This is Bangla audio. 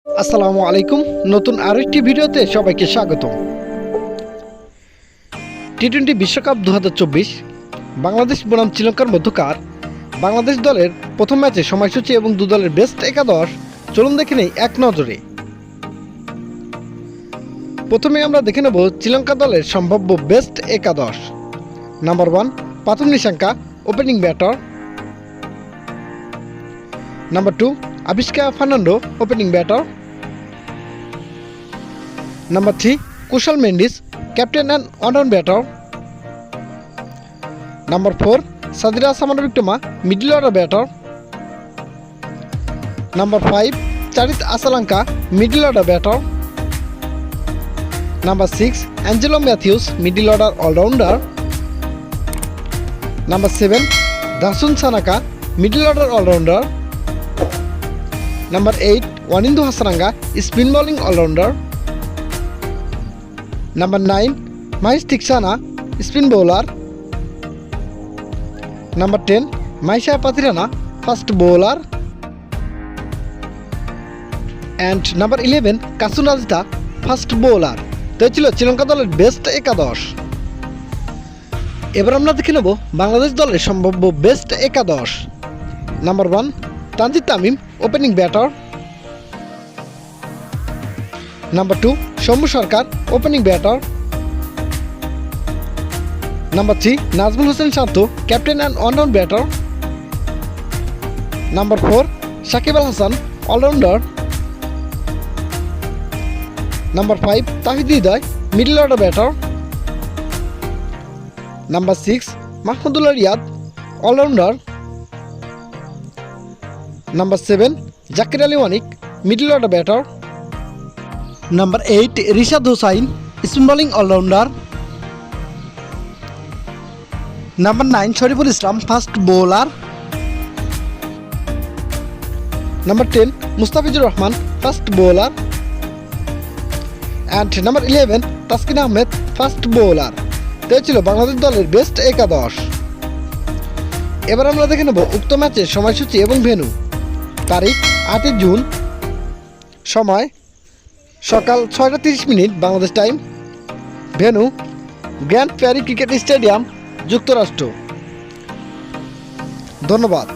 আসসালামু আলাইকুম। নতুন আরো একটি ভিডিওতে সবাইকে স্বাগতম। টি-20 বিশ্বকাপ 2024 বাংলাদেশ বনাম শ্রীলঙ্কার মধ্যকার বাংলাদেশ দলের প্রথম ম্যাচে সময়সূচি এবং দু দলের বেস্ট একাদশ চলুন দেখে নেই এক নজরে। প্রথমে আমরা দেখে নেব শ্রীলঙ্কা দলের সম্ভাব্য বেস্ট একাদশ। Number 1 Pathum Nissanka, opening batter. Number 2 Avishka Fernando, opening batter. Number 3 Kusal Mendis, captain and on batter. Number 4 Sadeera Samarawickrama, middle order batter. Number 5 Charith Asalanka, middle order batter. Number 6 Angelo Mathews, middle order allrounder. Number 7 Dasun Shanaka, middle order allrounder. Number 8 Wanindu Hasaranga, spin bowling allrounder. Number 9 Maheesh Theekshana, spin bowler. Number 10 Matheesha Pathirana, fast bowler. And number 11 Kasun Rajitha, fast bowler. তো ছিল শ্রীলঙ্কা দলের বেস্ট একাদশ। এবার আমরা দেখে নেব বাংলাদেশ দলের সম্ভাব্য বেস্ট একাদশ। Number 1 Tanzid Tamim, opening batter. Number 2 Shambhu Sarkar, opening batter. Number 3 Najmul Hossain Shanto, captain and on batter. Number 4 Shakib Al Hasan, allrounder. Number 5 Tawhid Hridoy, middle order batter. Number 6 Mahmudullah Riyad, allrounder. Number 7 Jaker Ali Anik, middle order batter. Number 8 Rishad Hossain, spin bowling allrounder. Number 9 Shoriful Islam, fast bowler. Number 10 Mustafizur Rahman, fast bowler. And number 11 Taskin Ahmed, fast bowler. তো ছিল বাংলাদেশ দলের বেস্ট একাদশ। এবার আমরা দেখে নেব উক্ত ম্যাচের সময়সূচি এবং ভেন্যু। তারিখ 8 জুন, সময় সকাল 6:30 Bangladesh time. Venue Grand Prairie cricket stadium, যুক্তরাষ্ট্র। ধন্যবাদ।